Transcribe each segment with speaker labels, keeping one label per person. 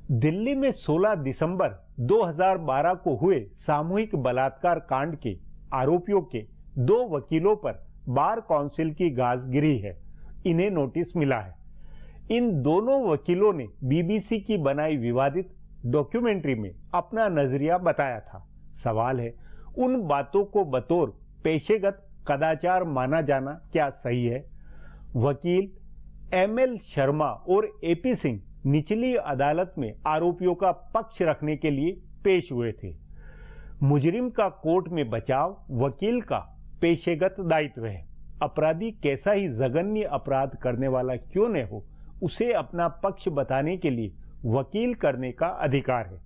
Speaker 1: दिल्ली में 16 दिसंबर 2012 को हुए सामूहिक बलात्कार कांड के आरोपियों के 2 वकीलों पर बार काउंसिल की गाज गिरी है। इन्हें नोटिस मिला है। इन दोनों वकीलों ने बीबीसी की बनाई विवादित डॉक्यूमेंट्री में अपना नजरिया बताया था। सवाल है, उन बातों को बतौर पेशेगत कदाचार माना जाना क्या सही है? वकील एमएल शर्मा और एपी सिंह निचली अदालत में आरोपियों का पक्ष रखने के लिए पेश हुए थे। मुजरिम का कोर्ट में बचाव वकील का पेशेगत दायित्व है। अपराधी कैसा ही जघन्य अपराध करने वाला क्यों न हो, उसे अपना पक्ष बताने के लिए वकील करने का अधिकार है।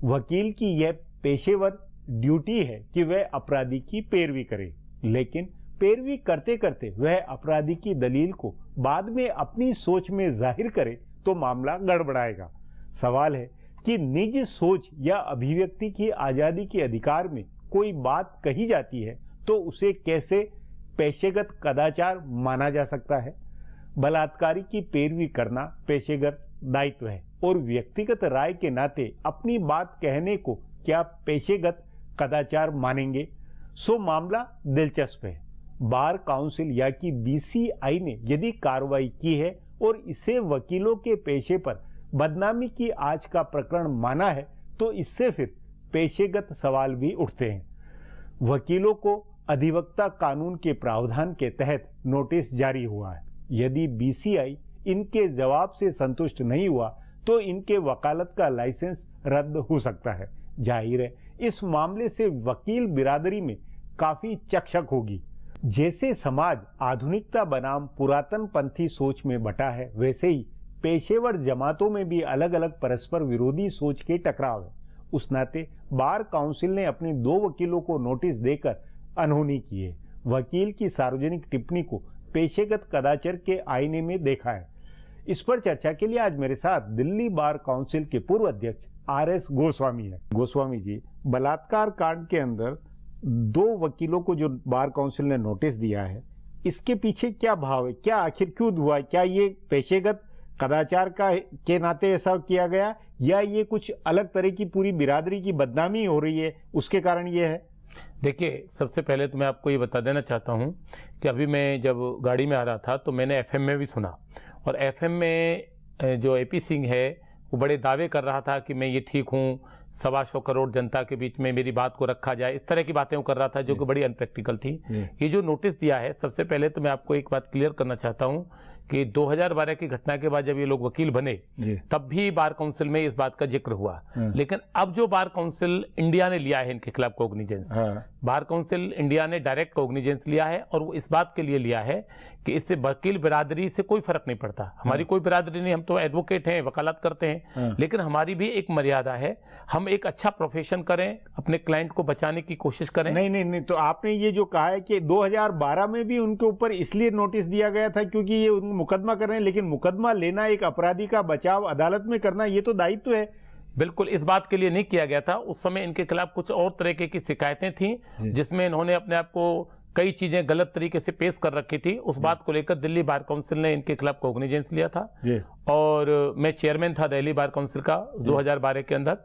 Speaker 1: वकील की यह पेशेवर ड्यूटी है कि वह अपराधी की पैरवी करे, लेकिन पैरवी करते करते वह अपराधी की दलील को बाद में अपनी सोच में जाहिर करे तो मामला गड़बड़ाएगा। सवाल है कि निज सोच या अभिव्यक्ति की आजादी के अधिकार में कोई बात कही जाती है तो उसे कैसे पेशेगत कदाचार माना जा सकता है? बलात्कारी की पैरवी करना पेशेगत दायित्व है और व्यक्तिगत राय के नाते अपनी बात कहने को क्या पेशेगत कदाचार मानेंगे? सो मामला दिलचस्प है। बार काउंसिल या कि बीसीआई ने यदि कार्रवाई की है और इसे वकीलों के पेशे पर बदनामी की आज का प्रकरण माना है तो इससे फिर पेशेगत सवाल भी उठते हैं। वकीलों को अधिवक्ता कानून के प्रावधान के तहत नोटिस जारी हुआ है। यदि बीसीआई इनके जवाब से संतुष्ट नहीं हुआ तो इनके वकालत का लाइसेंस रद्द हो सकता है। जाहिर है इस मामले से वकील बिरादरी में काफी चकचक होगी। जैसे समाज आधुनिकता बनाम पुरातन पंथी सोच में बटा है, वैसे ही पेशेवर जमातों में भी अलग अलग परस्पर विरोधी सोच के टकराव है। उस नाते बार काउंसिल ने अपने 2 वकीलों को नोटिस देकर अनहोनी की है। वकील की सार्वजनिक टिप्पणी को पेशेगत कदाचार के आईने में देखा है। इस पर चर्चा के लिए आज मेरे साथ दिल्ली बार काउंसिल के पूर्व अध्यक्ष आरएस गोस्वामी है। गोस्वामी जी, बलात्कार कांड के अंदर 2 वकीलों को जो बार काउंसिल ने नोटिस दिया है, इसके पीछे क्या भाव है? क्या आखिर क्यों हुआ? क्या ये पेशेगत कदाचार के नाते ऐसा किया गया या ये कुछ अलग तरह की पूरी बिरादरी की बदनामी हो रही है उसके कारण ये है?
Speaker 2: देखिए, सबसे पहले तो मैं आपको ये बता देना चाहता हूँ कि अभी मैं जब गाड़ी में आ रहा था तो मैंने एफएम में भी सुना, और एफएम में जो एपी सिंह है वो बड़े दावे कर रहा था कि मैं ये ठीक हूँ, 125 करोड़ जनता के बीच में मेरी बात को रखा जाए, इस तरह की बातें वो कर रहा था जो कि बड़ी अनप्रैक्टिकल थी। ये जो नोटिस दिया है, सबसे पहले तो मैं आपको एक बात क्लियर करना चाहता हूँ कि 2012 की घटना के बाद जब ये लोग वकील बने तब भी बार काउंसिल में इस बात का जिक्र हुआ, लेकिन अब जो बार काउंसिल इंडिया ने लिया है इनके खिलाफ कॉग्निजेंस, बार काउंसिल इंडिया ने डायरेक्ट कॉग्निजेंस लिया है और वो इस बात के लिए लिया है कि इससे वकील बिरादरी से कोई फर्क नहीं पड़ता। हमारी कोई बिरादरी नहीं, हम तो एडवोकेट हैं, वकालत करते हैं, लेकिन हमारी भी एक मर्यादा है। हम एक अच्छा प्रोफेशन करें, अपने क्लाइंट को बचाने की कोशिश करें।
Speaker 1: नहीं, तो आपने ये जो कहा है कि 2012 में भी उनके ऊपर इसलिए नोटिस दिया गया था क्योंकि ये मुकदमा कर रहे हैं, लेकिन मुकदमा लेना, एक अपराधी का बचाव अदालत में करना, ये तो दायित्व है।
Speaker 2: बिल्कुल इस बात के लिए नहीं किया गया था। उस समय इनके खिलाफ कुछ और तरीके की शिकायतें थी जिसमें इन्होंने अपने आप को कई चीजें गलत तरीके से पेश कर रखी थी। उस बात को लेकर दिल्ली बार काउंसिल ने इनके खिलाफ कॉग्निजेंस लिया था और मैं चेयरमैन था दिल्ली बार काउंसिल का 2012 के अंदर।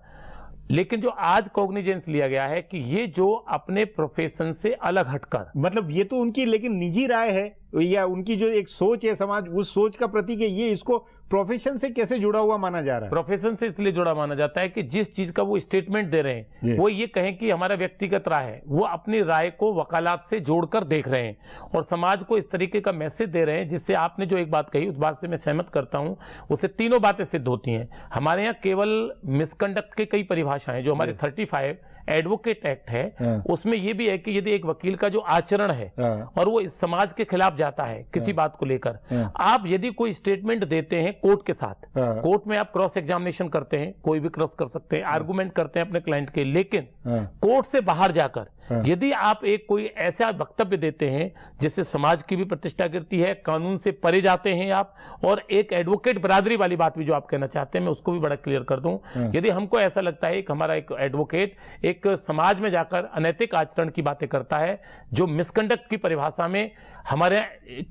Speaker 2: लेकिन जो आज कॉग्निजेंस लिया गया है कि ये जो अपने प्रोफेशन से अलग हटकर,
Speaker 1: मतलब ये तो उनकी लेकिन निजी राय है या उनकी जो एक सोच है समाज, उस सोच का प्रतीक है, ये इसको प्रोफेशन से कैसे जुड़ा हुआ माना जा रहा है?
Speaker 2: प्रोफेशन से इसलिए जुड़ा माना जाता है कि जिस चीज का वो स्टेटमेंट दे रहे हैं वो ये कहें कि हमारा व्यक्तिगत राय है, वो अपनी राय को वकालत से जोड़कर देख रहे हैं और समाज को इस तरीके का मैसेज दे रहे हैं जिससे आपने जो एक बात कही उस बात से मैं सहमत करता हूं। उससे तीनों बातें सिद्ध होती हैं। हमारे यहाँ केवल मिसकंडक्ट के कई परिभाषाएं, जो हमारे 35 एडवोकेट एक्ट है उसमें ये भी है कि यदि एक वकील का जो आचरण है और वो इस समाज के खिलाफ जाता है किसी बात को लेकर, आप यदि कोई स्टेटमेंट देते हैं कोर्ट के साथ, कोर्ट में आप क्रॉस एग्जामिनेशन करते हैं, कोई भी क्रॉस कर सकते हैं, आर्गुमेंट करते हैं अपने क्लाइंट के, लेकिन कोर्ट से बाहर जाकर यदि आप एक कोई ऐसा वक्तव्य देते हैं जिससे समाज की भी प्रतिष्ठा गिरती है, कानून से परे जाते हैं आप, और एक एडवोकेट बरादरी वाली बात भी जो आप कहना चाहते हैं मैं उसको भी बड़ा क्लियर कर दूं। यदि हमको ऐसा लगता है कि हमारा एक एडवोकेट एक समाज में जाकर अनैतिक आचरण की बातें करता है जो मिसकंडक्ट की परिभाषा में हमारे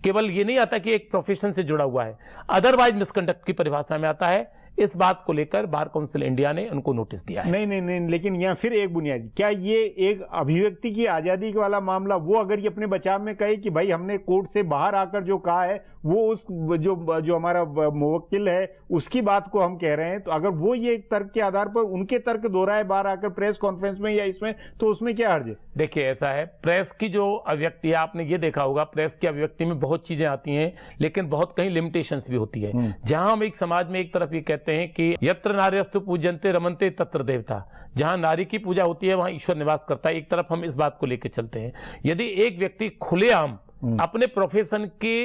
Speaker 2: केवल ये नहीं आता कि एक प्रोफेशन से जुड़ा हुआ है, अदरवाइज मिसकंडक्ट की परिभाषा में आता है इस बात को लेकर बार काउंसिल इंडिया ने उनको नोटिस दिया है।
Speaker 1: नहीं, लेकिन यहाँ फिर एक बुनियादी, क्या ये एक अभिव्यक्ति की आजादी वाला मामला, वो अगर ये अपने बचाव में कहे कि भाई हमने कोर्ट से बाहर आकर जो कहा है वो उस जो हमारा मुवक्किल है उसकी बात को हम कह रहे हैं, तो अगर वो ये एक तर्क के आधार पर उनके तर्क दोहराए बाहर आकर प्रेस कॉन्फ्रेंस में या इसमें, तो उसमें क्या हर्ज है?
Speaker 2: देखिए ऐसा है, प्रेस की जो अभिव्यक्ति है, आपने ये देखा होगा प्रेस की अभिव्यक्ति में बहुत चीजें आती हैं, लेकिन बहुत कहीं लिमिटेशंस भी होती है। जहां हम एक समाज में एक तरफ ये कहते हैं कि यत्र नार्यस्तु पूज्यन्ते रमन्ते तत्र देवता, जहां नारी की पूजा होती है वहां ईश्वर निवास करता है, एक तरफ हम इस बात को लेकर चलते हैं। यदि एक व्यक्ति खुलेआम अपने प्रोफेशन के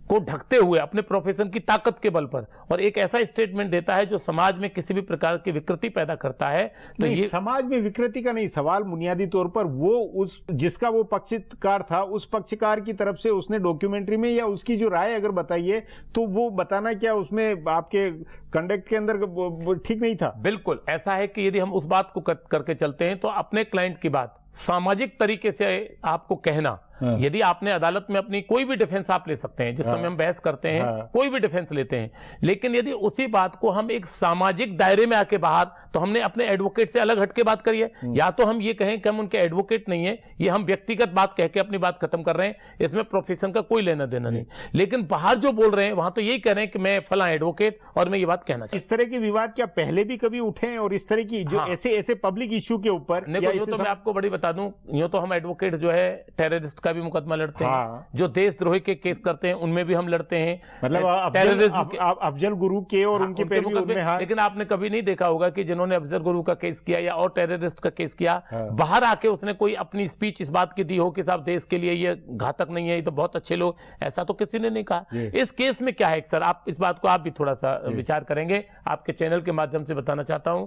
Speaker 2: को ढकते हुए अपने प्रोफेशन की ताकत के बल पर और एक ऐसा स्टेटमेंट देता है जो समाज में किसी भी प्रकार की विकृति पैदा करता है, तो ये
Speaker 1: समाज में विकृति का नहीं सवाल, बुनियादी तौर पर वो उस जिसका वो पक्षकार था उस पक्षकार की तरफ से उसने डॉक्यूमेंट्री में या उसकी जो राय अगर बताइए तो वो बताना क्या उसमें आपके कंडक्ट के अंदर ठीक नहीं था?
Speaker 2: बिल्कुल ऐसा है कि यदि हम उस बात को करके चलते हैं तो अपने क्लाइंट की बात सामाजिक तरीके से आपको कहना, यदि आपने अदालत में अपनी कोई भी डिफेंस आप ले सकते हैं, जिस समय हम बहस करते हैं कोई भी डिफेंस लेते हैं, लेकिन यदि उसी बात को हम एक सामाजिक दायरे में आके बाहर, तो हमने अपने एडवोकेट से अलग हटके बात करी है। या तो हम ये कहें कि हम उनके एडवोकेट नहीं है, ये हम व्यक्तिगत बात कह के अपनी बात खत्म कर रहे हैं, इसमें प्रोफेशन का कोई लेना देना नहीं, लेकिन बाहर जो बोल रहे हैं वहां तो यही कह रहे हैं कि मैं फला एडवोकेट और मैं ये बात कहना चाहता हूं।
Speaker 1: इस तरह के विवाद क्या पहले भी कभी उठे हैं? और इस तरह की जो ऐसे पब्लिक इश्यू के ऊपर,
Speaker 2: तो मैं आपको बड़ी बता दूं, यूं तो हम एडवोकेट जो है टेररिस्ट का भी मुकदमा लड़ते हैं, जो देशद्रोही के केस करते हैं उनमें भी हम लड़ते हैं,
Speaker 1: मतलब
Speaker 2: टेररिज्म
Speaker 1: अफजल गुरु के और उनके पे भी उनमें।
Speaker 2: लेकिन आपने कभी नहीं देखा होगा कि जिन्होंने अफजल गुरु का केस किया या और टेररिस्ट का केस किया, बाहर आके उसने कोई अपनी स्पीच इस बात की दी हो कि साहब देश के लिए ये घातक नहीं है, ये तो बहुत अच्छे लोग, ऐसा तो किसी ने नहीं कहा। इस केस में क्या है सर, आप इस बात को आप भी थोड़ा सा विचार करेंगे, आपके चैनल के माध्यम से बताना चाहता हूं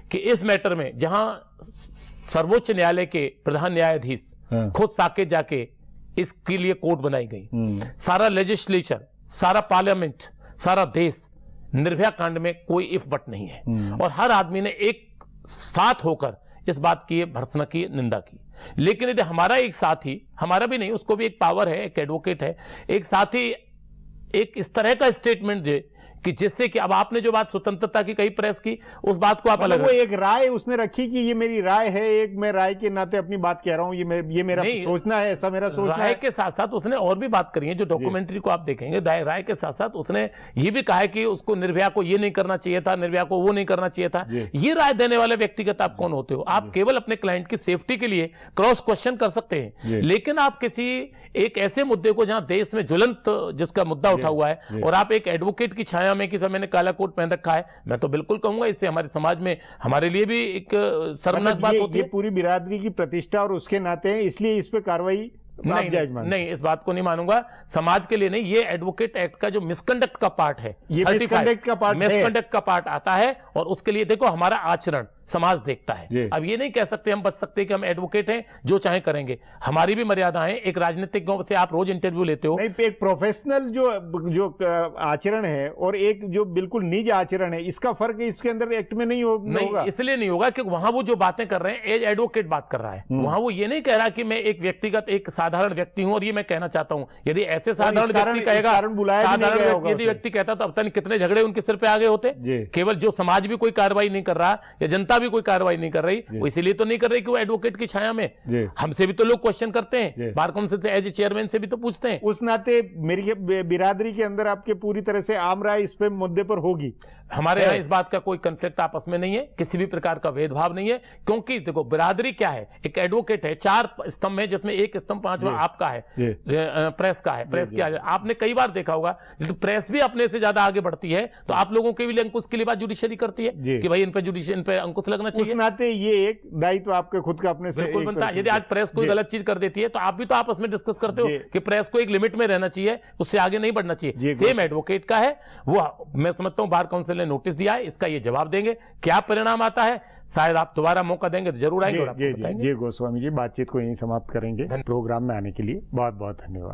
Speaker 2: कि इस मैटर में जहां सर्वोच्च न्यायालय के प्रधान न्यायाधीश खुद साकेत जाके इसके लिए कोर्ट बनाई गई, सारा लेजिस्लेचर, सारा पार्लियामेंट, सारा देश निर्भया कांड में कोई इफ बट नहीं है, और हर आदमी ने एक साथ होकर इस बात की भर्त्सना की, निंदा की। लेकिन यदि हमारा एक साथी, हमारा भी नहीं, उसको भी एक पावर है, एक एडवोकेट है, एक साथी एक इस तरह का स्टेटमेंट दे कि जिससे कि अब आपने जो बात स्वतंत्रता की कही प्रेस की, उस बात को आप अलग,
Speaker 1: वो एक राय उसने रखी कि ये मेरी राय है, एक मैं राय के नाते अपनी बात कह रहा हूं, ये मेरा सोचना है, ऐसा मेरा सोचना है।
Speaker 2: राय के साथ साथ उसने और भी बात करी है, जो डॉक्यूमेंट्री को आप देखेंगे, राय के साथ साथ उसने ये भी कहा है कि उसको निर्भया को ये नहीं करना चाहिए था, निर्भया को वो नहीं करना चाहिए था। ये राय देने वाले व्यक्तिगत आप कौन होते हो? आप केवल अपने क्लाइंट की सेफ्टी के लिए क्रॉस क्वेश्चन कर सकते हैं, लेकिन आप किसी एक ऐसे मुद्दे को जहां देश में ज्वलंत जिसका मुद्दा उठा हुआ है, और आप एक एडवोकेट की छाया में कि सब मैंने काला कोट पहन रखा है, मैं तो बिल्कुल कहूंगा इससे हमारे समाज में हमारे लिए भी एक शर्मनाक बात होती है।
Speaker 1: ये पूरी बिरादरी की प्रतिष्ठा और उसके नाते है, इसलिए इस पे कार्रवाई
Speaker 2: नहीं, इस बात को नहीं मानूंगा, समाज के लिए नहीं, ये एडवोकेट एक्ट का जो मिसकंडक्ट का पार्ट है,
Speaker 1: ये मिसकंडक्ट
Speaker 2: का पार्ट आता है, और उसके लिए देखो हमारा आचरण समाज देखता है। अब ये नहीं कह सकते हम बच सकते कि हम एडवोकेट हैं जो चाहे करेंगे, हमारी भी मर्यादाएं। एक राजनीतिज्ञों से आप रोज इंटरव्यू लेते हो,
Speaker 1: नहीं, एक प्रोफेशनल जो आचरण है और एक जो बिल्कुल निज आचरण है, इसका फर्क इसके अंदर एक्ट में नहीं होगा।
Speaker 2: इसलिए नहीं होगा कि वहां वो जो बातें कर रहे हैं एज एडवोकेट बात कर रहा है, वहां वो ये नहीं कह रहा कि मैं एक व्यक्तिगत एक साधारण व्यक्ति हूं और ये मैं कहना चाहता हूं। यदि ऐसे साधारण व्यक्ति कहेगा, साधारण यदि व्यक्ति कहता तो अब तक कितने झगड़े उनके सिर पे आगे होते। केवल जो समाज भी कोई कार्रवाई नहीं कर रहा या जनता भी कोई कार्रवाई नहीं कर रही, वो इसीलिए तो नहीं कर रही कि वो एडवोकेट की छाया में, हमसे भी तो लोग क्वेश्चन करते हैं, बार काउंसिल से एज चेयरमैन से भी तो पूछते हैं।
Speaker 1: उस नाते मेरी बिरादरी के अंदर आपके पूरी तरह से आम राय इस पे मुद्दे पर होगी।
Speaker 2: हमारे यहाँ इस बात का कोई कन्फ्लिक्ट आपस में नहीं है, किसी भी प्रकार का भेदभाव नहीं है, क्योंकि देखो बिरादरी क्या है, एक एडवोकेट है, 4 स्तंभ है जिसमें एक स्तंभ 5वां आपका है, प्रेस का है, प्रेस क्या है। आपने कई बार देखा होगा प्रेस भी अपने से ज्यादा आगे बढ़ती है तो आप लोगों के भी अंकुश के लिए बात जुडिशरी करती है कि भाई इन पे अंकुश लगना चाहिए।
Speaker 1: उस नाते ये एक दायित्व आपके खुद का अपने से
Speaker 2: बिल्कुल बनता है। यदि आज प्रेस कोई गलत चीज कर देती है तो आप भी तो आपस में डिस्कस करते हो कि प्रेस को एक लिमिट में रहना चाहिए, उससे आगे नहीं बढ़ना चाहिए। सेम एडवोकेट का है, वो मैं समझता हूं बार काउंसिल ने नोटिस दिया है, इसका ये जवाब देंगे, क्या परिणाम आता है शायद आप दोबारा मौका देंगे तो जरूर आएंगे और आपको बताएंगे।
Speaker 1: जी गोस्वामी जी, बातचीत को यहीं समाप्त करेंगे। प्रोग्राम में आने के लिए बहुत बहुत धन्यवाद।